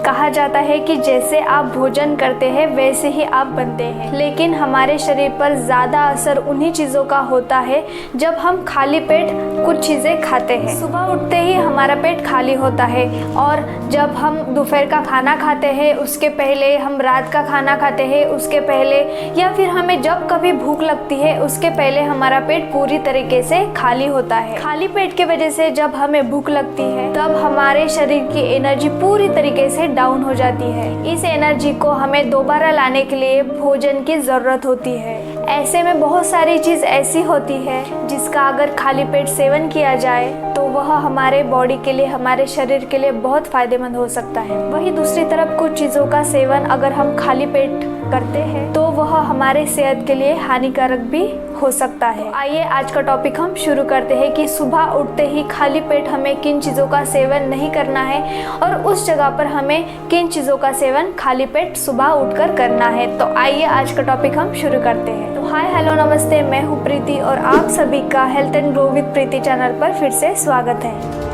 कहा जाता है कि जैसे आप भोजन करते हैं वैसे ही आप बनते हैं, लेकिन हमारे शरीर पर ज़्यादा असर उन्हीं चीज़ों का होता है जब हम खाली पेट कुछ चीज़ें खाते हैं। सुबह उठते ही हमारा पेट खाली होता है और जब हम दोपहर का खाना खाते हैं उसके पहले, हम रात का खाना खाते हैं उसके पहले, या फिर हमें जब कभी भूख लगती है उसके पहले हमारा पेट पूरी तरीके से खाली होता है। खाली पेट की वजह से जब हमें भूख लगती है तब हमारे शरीर की एनर्जी पूरी तरीके से डाउन हो जाती है। इस एनर्जी को हमें दोबारा लाने के लिए भोजन की ज़रूरत होती है। ऐसे में बहुत सारी चीज़ ऐसी होती है जिसका अगर खाली पेट सेवन किया जाए तो वह हमारे बॉडी के लिए, हमारे शरीर के लिए बहुत फ़ायदेमंद हो सकता है। वहीं दूसरी तरफ कुछ चीज़ों का सेवन अगर हम खाली पेट करते हैं तो वह हमारे सेहत के लिए हानिकारक भी हो सकता है। तो आइए आज का टॉपिक हम शुरू करते हैं कि सुबह उठते ही खाली पेट हमें किन चीज़ों का सेवन नहीं करना है और उस जगह पर हमें किन चीज़ों का सेवन खाली पेट सुबह उठकर करना है। तो आइए आज का टॉपिक हम शुरू करते हैं। तो हाय हेलो नमस्ते, मैं हूँ प्रीति और आप सभी का health and grow with Preeti channel पर फिर से स्वागत है।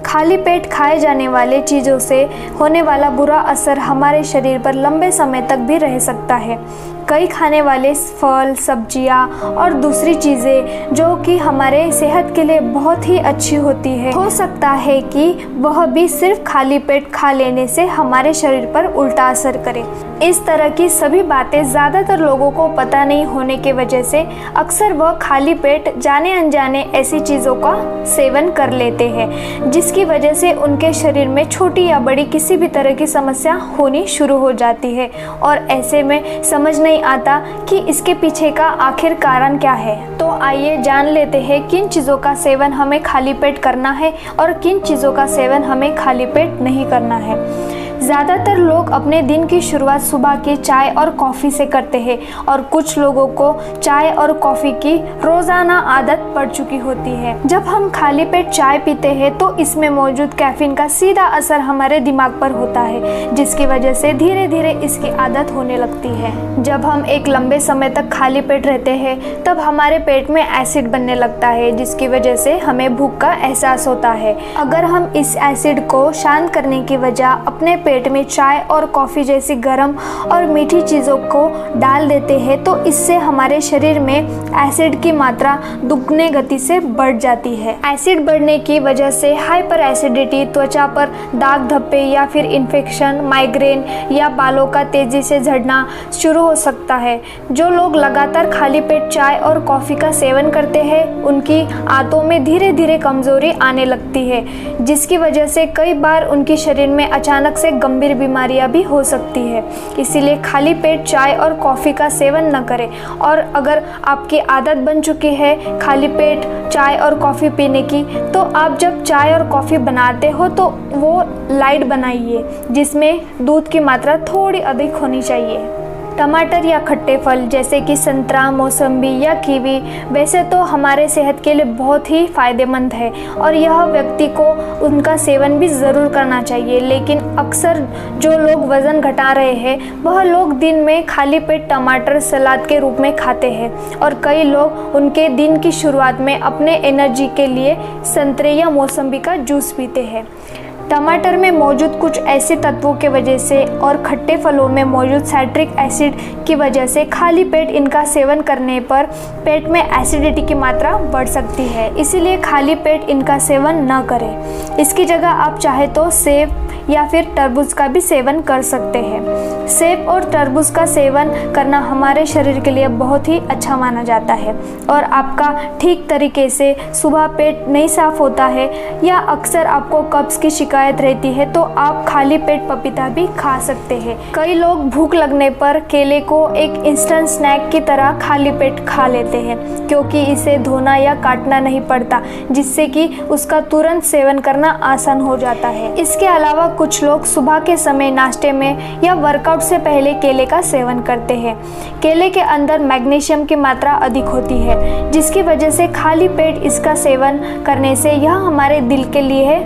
खाली पेट खाए जाने वाले चीज़ों से होने वाला बुरा असर हमारे शरीर पर लंबे समय तक भी रह सकता है। कई खाने वाले फल, सब्जियां और दूसरी चीज़ें जो कि हमारे सेहत के लिए बहुत ही अच्छी होती है, हो सकता है कि वह भी सिर्फ खाली पेट खा लेने से हमारे शरीर पर उल्टा असर करे। इस तरह की सभी बातें ज़्यादातर लोगों को पता नहीं होने की वजह से अक्सर वह खाली पेट जाने अनजाने ऐसी चीज़ों का सेवन कर लेते हैं, जिसकी वजह से उनके शरीर में छोटी या बड़ी किसी भी तरह की समस्या होनी शुरू हो जाती है और ऐसे में समझ नहीं आता कि इसके पीछे का आखिर कारण क्या है। तो आइए जान लेते हैं किन चीज़ों का सेवन हमें खाली पेट करना है और किन चीज़ों का सेवन हमें खाली पेट नहीं करना है। ज़्यादातर लोग अपने दिन की शुरुआत सुबह की चाय और कॉफ़ी से करते हैं और कुछ लोगों को चाय और कॉफ़ी की रोज़ाना आदत पड़ चुकी होती है। जब हम खाली पेट चाय पीते हैं तो इसमें मौजूद कैफीन का सीधा असर हमारे दिमाग पर होता है, जिसकी वजह से धीरे धीरे इसकी आदत होने लगती है। जब हम एक लंबे समय तक खाली पेट रहते हैं तब हमारे पेट में एसिड बनने लगता है, जिसकी वजह से हमें भूख का एहसास होता है। अगर हम इस एसिड को शांत करने की वजह अपने पेट में चाय और कॉफ़ी जैसी गर्म और मीठी चीज़ों को डाल देते हैं तो इससे हमारे शरीर में एसिड की मात्रा दुगने गति से बढ़ जाती है। एसिड बढ़ने की वजह से हाइपर एसिडिटी, त्वचा पर दाग धब्बे या फिर इन्फेक्शन, माइग्रेन या बालों का तेज़ी से झड़ना शुरू हो सकता है। जो लोग लगातार खाली पेट चाय और कॉफ़ी का सेवन करते हैं उनकी आंतों में धीरे धीरे कमज़ोरी आने लगती है, जिसकी वजह से कई बार उनके शरीर में अचानक से गंभीर बीमारियां भी हो सकती है। इसीलिए खाली पेट चाय और कॉफ़ी का सेवन न करें। और अगर आपकी आदत बन चुकी है खाली पेट चाय और कॉफ़ी पीने की, तो आप जब चाय और कॉफ़ी बनाते हो तो वो लाइट बनाइए, जिसमें दूध की मात्रा थोड़ी अधिक होनी चाहिए। टमाटर या खट्टे फल जैसे कि संतरा, मौसम्बी या कीवी वैसे तो हमारे सेहत के लिए बहुत ही फ़ायदेमंद है और यह व्यक्ति को उनका सेवन भी ज़रूर करना चाहिए। लेकिन अक्सर जो लोग वज़न घटा रहे हैं वह लोग दिन में खाली पेट टमाटर सलाद के रूप में खाते हैं और कई लोग उनके दिन की शुरुआत में अपने एनर्जी के लिए संतरे या मौसम्बी का जूस पीते हैं। टमाटर में मौजूद कुछ ऐसे तत्वों के वजह से और खट्टे फलों में मौजूद साइट्रिक एसिड की वजह से खाली पेट इनका सेवन करने पर पेट में एसिडिटी की मात्रा बढ़ सकती है। इसीलिए खाली पेट इनका सेवन न करें। इसकी जगह आप चाहे तो सेब या फिर तरबूज का भी सेवन कर सकते हैं। सेब और तरबूज का सेवन करना हमारे शरीर के लिए बहुत ही अच्छा माना जाता है और आपका ठीक तरीके से सुबह पेट नहीं साफ होता है या अक्सर आपको कब्ज़ की शिकायत रहती है तो आप खाली पेट पपीता भी खा सकते हैं। कई लोग भूख लगने पर केले को एक इंस्टेंट स्नैक की तरह खाली पेट खा लेते हैं क्योंकि इसे धोना या काटना नहीं पड़ता, जिससे कि उसका तुरंत सेवन करना आसान हो जाता है। इसके अलावा कुछ लोग सुबह के समय नाश्ते में या वर्कआउट से पहले केले का सेवन करते हैं। केले के अंदर मैग्नीशियम की मात्रा अधिक होती है, जिसकी वजह से खाली पेट इसका सेवन करने से यह हमारे दिल के लिए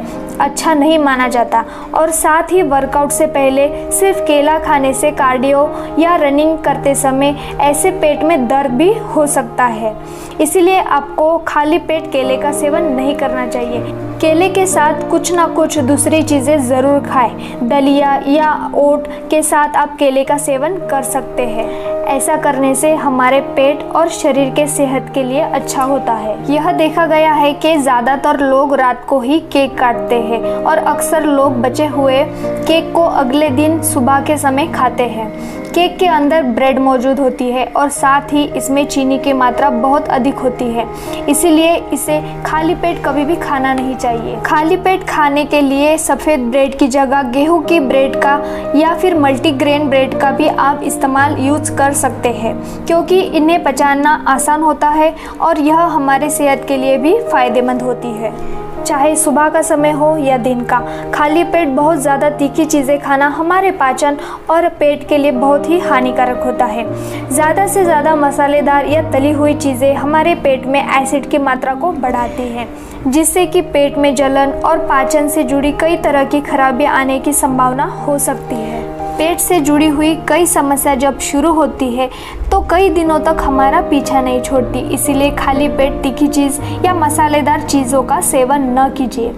अच्छा नहीं माना जाता और साथ ही वर्कआउट से पहले सिर्फ केला खाने से कार्डियो या रनिंग करते समय ऐसे पेट में दर्द भी हो सकता है। इसीलिए आपको खाली पेट केले का सेवन नहीं करना चाहिए। केले के साथ कुछ ना कुछ दूसरी चीज़ें ज़रूर खाएं। दलिया या ओट के साथ आप केले का सेवन कर सकते हैं। ऐसा करने से हमारे पेट और शरीर के सेहत के लिए अच्छा होता है। यह देखा गया है कि ज़्यादातर लोग रात को ही केक काटते हैं और अक्सर लोग बचे हुए केक को अगले दिन सुबह के समय खाते हैं। केक के अंदर ब्रेड मौजूद होती है और साथ ही इसमें चीनी की मात्रा बहुत अधिक होती है, इसीलिए इसे खाली पेट कभी भी खाना नहीं चाहिए। खाली पेट खाने के लिए सफ़ेद ब्रेड की जगह गेहूं की ब्रेड का या फिर मल्टीग्रेन ब्रेड का भी आप इस्तेमाल यूज़ कर सकते हैं, क्योंकि इन्हें पचाना आसान होता है और यह हमारे सेहत के लिए भी फ़ायदेमंद होती है। चाहे सुबह का समय हो या दिन का, खाली पेट बहुत ज़्यादा तीखी चीज़ें खाना हमारे पाचन और पेट के लिए बहुत ही हानिकारक होता है। ज़्यादा से ज़्यादा मसालेदार या तली हुई चीज़ें हमारे पेट में एसिड की मात्रा को बढ़ाती हैं, जिससे कि पेट में जलन और पाचन से जुड़ी कई तरह की खराबियाँ आने की संभावना हो सकती है। पेट से जुड़ी हुई कई समस्या जब शुरू होती है तो कई दिनों तक हमारा पीछा नहीं छोड़ती, इसीलिए खाली पेट तीखी चीज़ या मसालेदार चीज़ों का सेवन न कीजिए।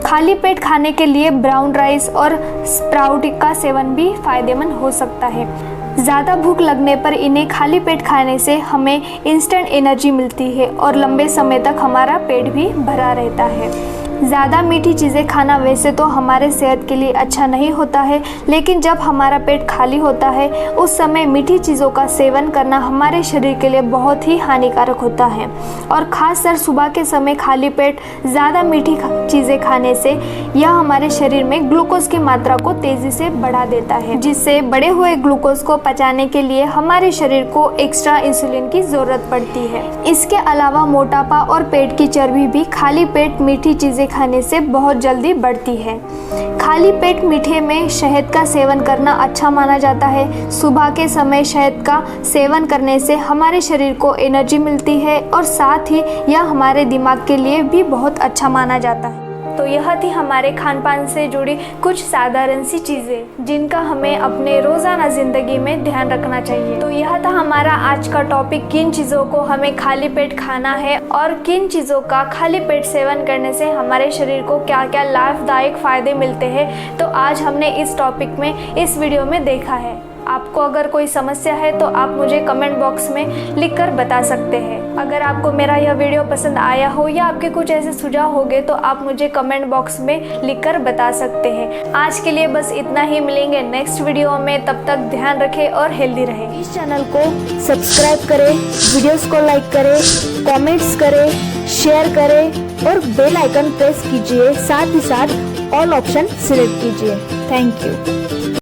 खाली पेट खाने के लिए ब्राउन राइस और स्प्राउट का सेवन भी फायदेमंद हो सकता है। ज़्यादा भूख लगने पर इन्हें खाली पेट खाने से हमें इंस्टेंट एनर्जी मिलती है और लंबे समय तक हमारा पेट भी भरा रहता है। ज़्यादा मीठी चीज़ें खाना वैसे तो हमारे सेहत के लिए अच्छा नहीं होता है, लेकिन जब हमारा पेट खाली होता है उस समय मीठी चीज़ों का सेवन करना हमारे शरीर के लिए बहुत ही हानिकारक होता है। और ख़ासकर सुबह के समय खाली पेट ज़्यादा मीठी चीज़ें खाने से यह हमारे शरीर में ग्लूकोज की मात्रा को तेज़ी से बढ़ा देता है, जिससे बढ़े हुए ग्लूकोज को पचाने के लिए हमारे शरीर को एक्स्ट्रा इंसुलिन की ज़रूरत पड़ती है। इसके अलावा मोटापा और पेट की चर्बी भी खाली पेट मीठी चीज़ें खाने से बहुत जल्दी बढ़ती है। खाली पेट मीठे में शहद का सेवन करना अच्छा माना जाता है। सुबह के समय शहद का सेवन करने से हमारे शरीर को एनर्जी मिलती है और साथ ही यह हमारे दिमाग के लिए भी बहुत अच्छा माना जाता है। तो यह थी हमारे खान पान से जुड़ी कुछ साधारण सी चीज़ें जिनका हमें अपने रोज़ाना ज़िंदगी में ध्यान रखना चाहिए। तो यह था हमारा आज का टॉपिक, किन चीज़ों को हमें खाली पेट खाना है और किन चीज़ों का खाली पेट सेवन करने से हमारे शरीर को क्या क्या लाभदायक फ़ायदे मिलते हैं। तो आज हमने इस टॉपिक में इस वीडियो में देखा है। आपको अगर कोई समस्या है तो आप मुझे कमेंट बॉक्स में लिखकर बता सकते हैं। अगर आपको मेरा यह वीडियो पसंद आया हो या आपके कुछ ऐसे सुझाव होंगे तो आप मुझे कमेंट बॉक्स में लिखकर बता सकते हैं। आज के लिए बस इतना ही, मिलेंगे नेक्स्ट वीडियो में। तब तक ध्यान रखें और हेल्दी रहें। इस चैनल को सब्सक्राइब करें, वीडियोस को लाइक करें, कमेंट्स करें, शेयर करें और बेल आइकन प्रेस कीजिए। साथ ही साथ ऑल ऑप्शन सिलेक्ट कीजिए। Thank you.